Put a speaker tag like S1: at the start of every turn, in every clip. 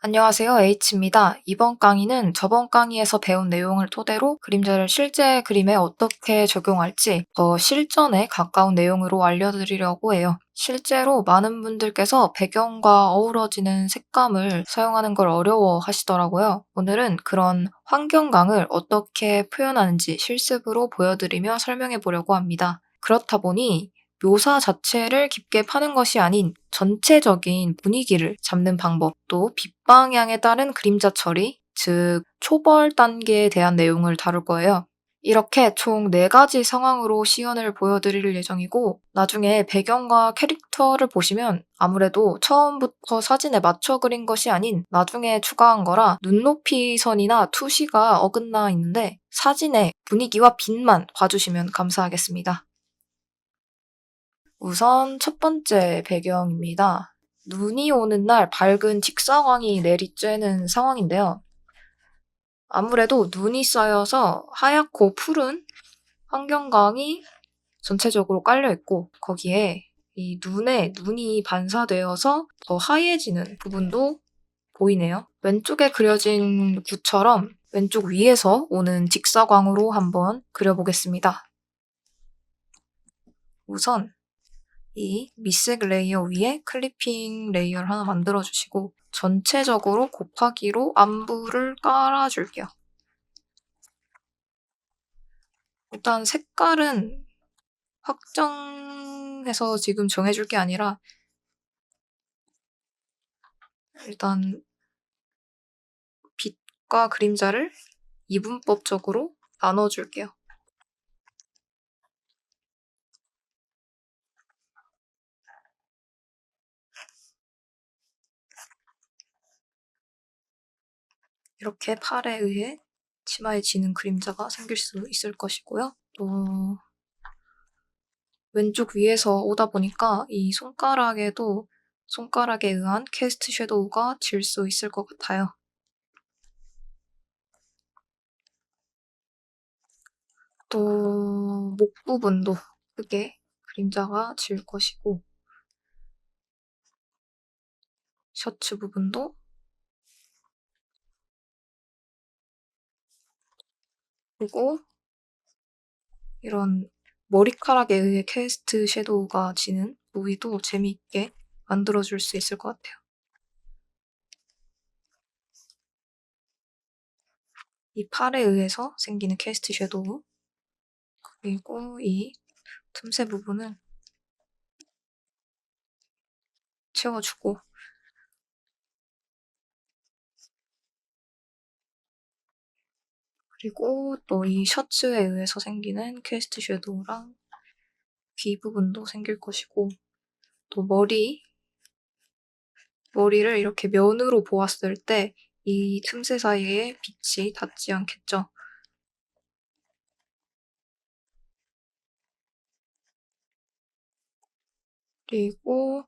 S1: 안녕하세요. H입니다. 이번 강의는 저번 강의에서 배운 내용을 토대로 그림자를 실제 그림에 어떻게 적용할지 더 실전에 가까운 내용으로 알려드리려고 해요. 실제로 많은 분들께서 배경과 어우러지는 색감을 사용하는 걸 어려워 하시더라고요. 오늘은 그런 환경감을 어떻게 표현하는지 실습으로 보여드리며 설명해 보려고 합니다. 그렇다 보니 묘사 자체를 깊게 파는 것이 아닌 전체적인 분위기를 잡는 방법, 또 빛방향에 따른 그림자 처리, 즉 초벌 단계에 대한 내용을 다룰 거예요. 이렇게 총 4가지 상황으로 시연을 보여드릴 예정이고, 나중에 배경과 캐릭터를 보시면 아무래도 처음부터 사진에 맞춰 그린 것이 아닌 나중에 추가한 거라 눈높이 선이나 투시가 어긋나 있는데 사진의 분위기와 빛만 봐주시면 감사하겠습니다. 우선 첫 번째 배경입니다. 눈이 오는 날 밝은 직사광이 내리쬐는 상황인데요. 아무래도 눈이 쌓여서 하얗고 푸른 환경광이 전체적으로 깔려 있고, 거기에 이 눈에 눈이 반사되어서 더 하얘지는 부분도 보이네요. 왼쪽에 그려진 구처럼 왼쪽 위에서 오는 직사광으로 한번 그려보겠습니다. 우선 이 미색 레이어 위에 클리핑 레이어를 하나 만들어주시고 전체적으로 곱하기로 안부를 깔아줄게요. 일단 색깔은 확정해서 지금 정해줄 게 아니라 일단 빛과 그림자를 이분법적으로 나눠줄게요. 이렇게 팔에 의해 치마에 지는 그림자가 생길 수 있을 것이고요. 또 왼쪽 위에서 오다 보니까 이 손가락에 의한 캐스트 섀도우가 질 수 있을 것 같아요. 또 목 부분도 크게 그림자가 질 것이고, 셔츠 부분도, 그리고 이런 머리카락에 의해 캐스트 섀도우가 지는 부위도 재미있게 만들어줄 수 있을 것 같아요. 이 팔에 의해서 생기는 캐스트 섀도우, 그리고 이 틈새 부분은 채워주고, 그리고 또 이 셔츠에 의해서 생기는 캐스트 섀도우랑 귀 부분도 생길 것이고, 또 머리를 이렇게 면으로 보았을 때 이 틈새 사이에 빛이 닿지 않겠죠. 그리고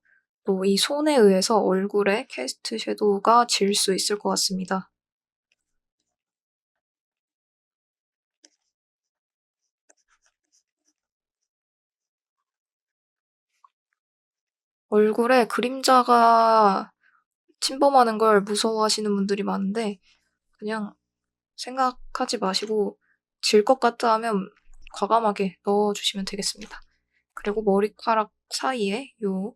S1: 또 이 손에 의해서 얼굴에 캐스트 섀도우가 질 수 있을 것 같습니다. 얼굴에 그림자가 침범하는 걸 무서워하시는 분들이 많은데 그냥 생각하지 마시고 질 것 같다 하면 과감하게 넣어주시면 되겠습니다. 그리고 머리카락 사이에 요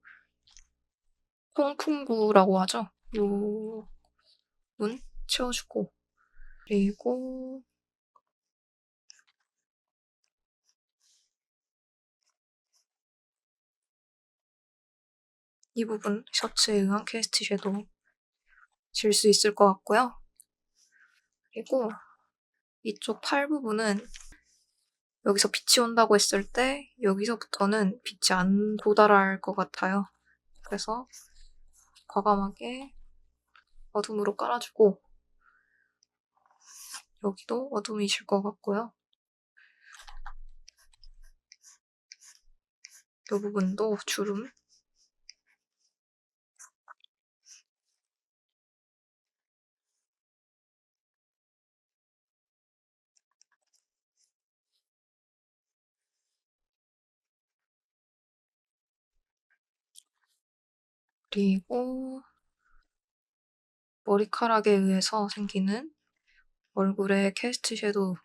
S1: 콩풍구라고 하죠. 요 문 채워주고, 그리고 이 부분 셔츠에 의한 캐스트 섀도우 질 수 있을 것 같고요. 그리고 이쪽 팔 부분은 여기서 빛이 온다고 했을 때 여기서부터는 빛이 안 도달할 것 같아요. 그래서 과감하게 어둠으로 깔아주고, 여기도 어둠이 질 것 같고요. 이 부분도 주름, 그리고 머리카락에 의해서 생기는 얼굴에 캐스트 섀도우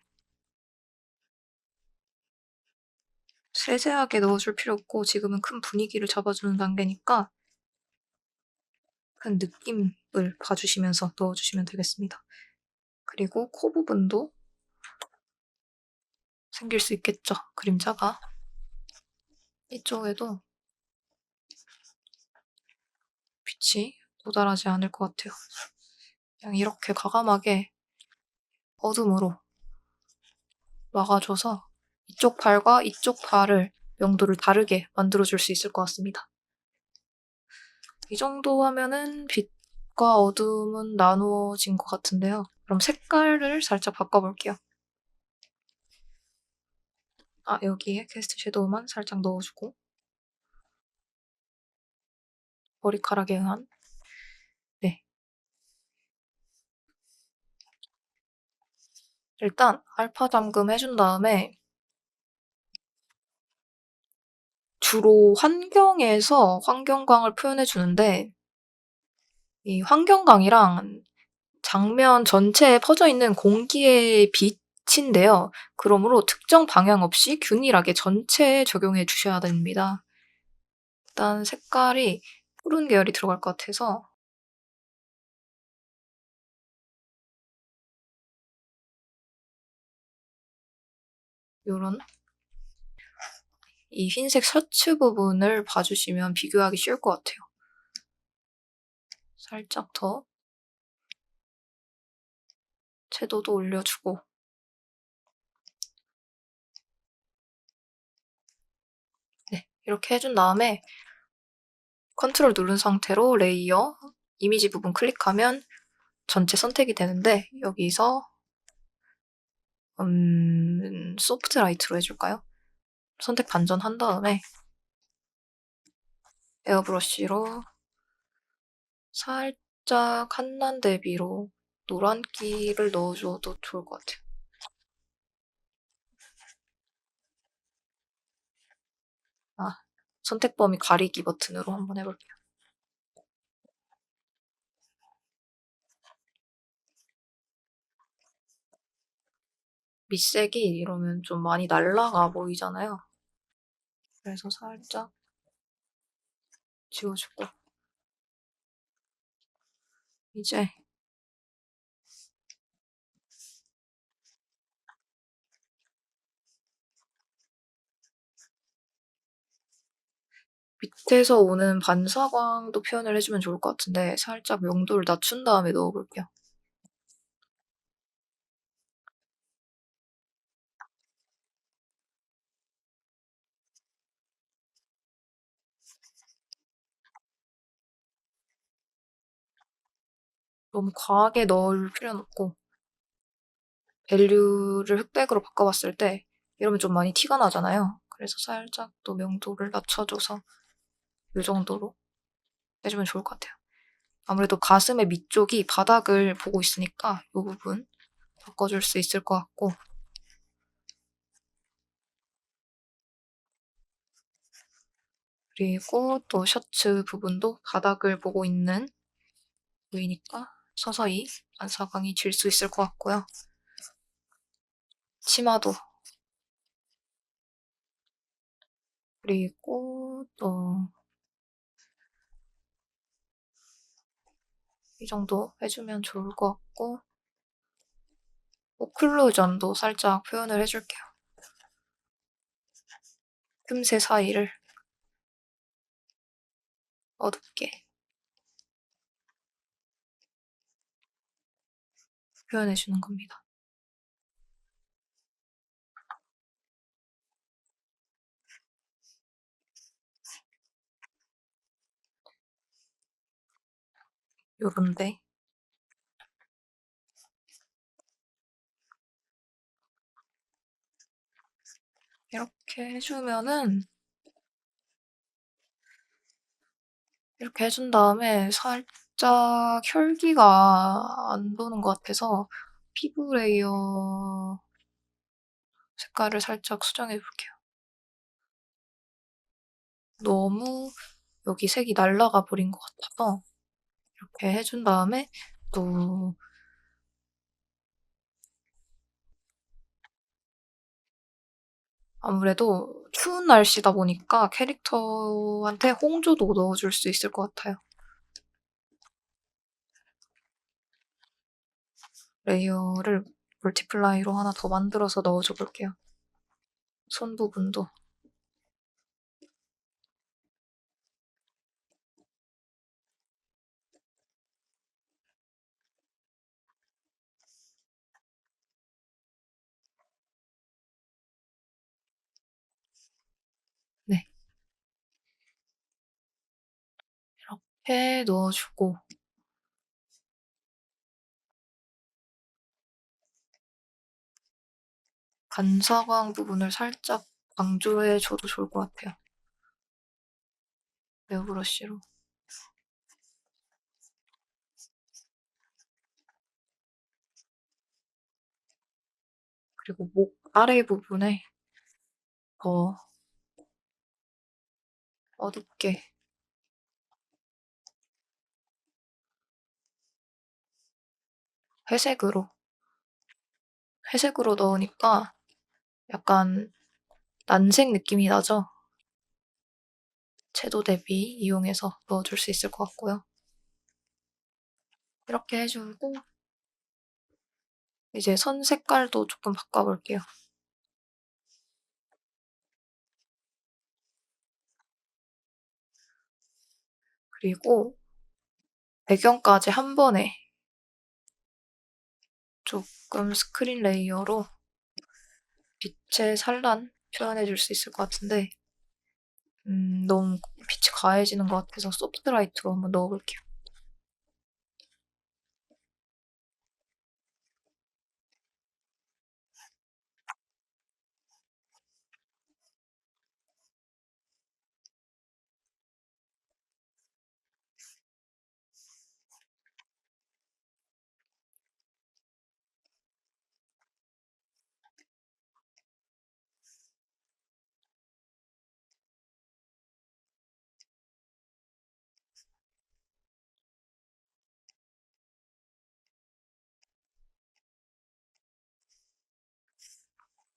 S1: 세세하게 넣어줄 필요 없고 지금은 큰 분위기를 잡아주는 단계니까 큰 느낌을 봐주시면서 넣어주시면 되겠습니다. 그리고 코 부분도 생길 수 있겠죠, 그림자가. 이쪽에도 빛이 도달하지 않을 것 같아요. 그냥 이렇게 과감하게 어둠으로 막아줘서 이쪽 발과 이쪽 발을 명도를 다르게 만들어줄 수 있을 것 같습니다. 이 정도 하면은 빛과 어둠은 나누어진 것 같은데요. 그럼 색깔을 살짝 바꿔볼게요. 여기에 캐스트 섀도우만 살짝 넣어주고 머리카락에 의한 일단 알파 잠금 해준 다음에 주로 환경에서 환경광을 표현해주는데 이 환경광이랑 장면 전체에 퍼져 있는 공기의 빛인데요. 그러므로 특정 방향 없이 균일하게 전체에 적용해 주셔야 됩니다. 일단 색깔이 푸른 계열이 들어갈 것 같아서 요런 이 흰색 셔츠 부분을 봐주시면 비교하기 쉬울 것 같아요. 살짝 더 채도도 올려주고 이렇게 해준 다음에 컨트롤 누른 상태로 레이어, 이미지 부분 클릭하면 전체 선택이 되는데 여기서 소프트 라이트로 해줄까요? 선택 반전한 다음에 에어브러쉬로 살짝 한난 대비로 노란기를 넣어줘도 좋을 것 같아요. 선택 범위 가리기 버튼으로 한번 해볼게요. 밑색이 이러면 좀 많이 날라가 보이잖아요. 그래서 살짝 지워주고 이제 밑에서 오는 반사광도 표현을 해주면 좋을 것 같은데 살짝 명도를 낮춘 다음에 넣어볼게요. 너무 과하게 넣을 필요는 없고 밸류를 흑백으로 바꿔봤을 때 이러면 좀 많이 티가 나잖아요. 그래서 살짝 또 명도를 낮춰줘서 이 정도로 해주면 좋을 것 같아요. 아무래도 가슴의 밑쪽이 바닥을 보고 있으니까 이 부분 바꿔줄 수 있을 것 같고 그리고 또 셔츠 부분도 바닥을 보고 있는 부위니까 서서히 반사광이 질 수 있을 것 같고요. 치마도 그리고 또 이 정도 해주면 좋을 것 같고 오클루전도 살짝 표현을 해줄게요. 틈새 사이를 어둡게 표현해주는 겁니다. 요런데 이렇게 해주면은 이렇게 해준 다음에 살짝 혈기가 안 도는 것 같아서 피부 레이어 색깔을 살짝 수정해 볼게요. 너무 여기 색이 날라가 버린 것 같아서 이렇게 해준 다음에 또 아무래도 추운 날씨다 보니까 캐릭터한테 홍조도 넣어줄 수 있을 것 같아요. 레이어를 멀티플라이로 하나 더 만들어서 넣어줘 볼게요. 손 부분도. 네. 이렇게 넣어주고 반사광 부분을 살짝 강조해줘도 좋을 것 같아요. 에어브러쉬로. 그리고 목 아래 부분에 더 어둡게 회색으로 회색으로 넣으니까 약간 난색 느낌이 나죠? 채도 대비 이용해서 넣어줄 수 있을 것 같고요. 이렇게 해주고 이제 선 색깔도 조금 바꿔볼게요. 그리고 배경까지 한 번에 조금 스크린 레이어로 빛의 산란 표현해줄 수 있을 것 같은데 너무 빛이 가해지는 것 같아서 소프트라이트로 한번 넣어볼게요.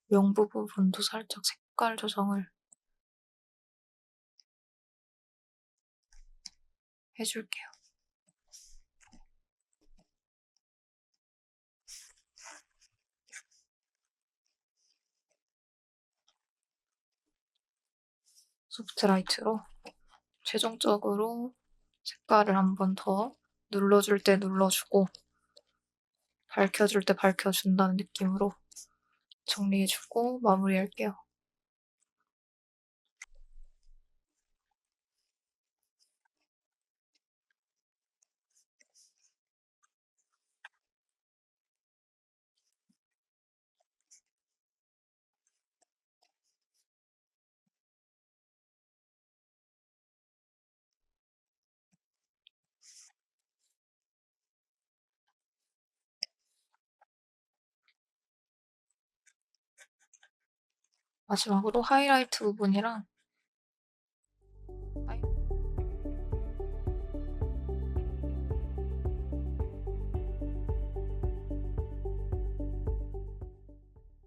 S1: 명부 부분도 살짝 색깔 조정을 해줄게요. 소프트라이트로 최종적으로 색깔을 한 번 더 눌러줄 때 눌러주고 밝혀줄 때 밝혀준다는 느낌으로 정리해주고 마무리할게요. 마지막으로 하이라이트 부분이랑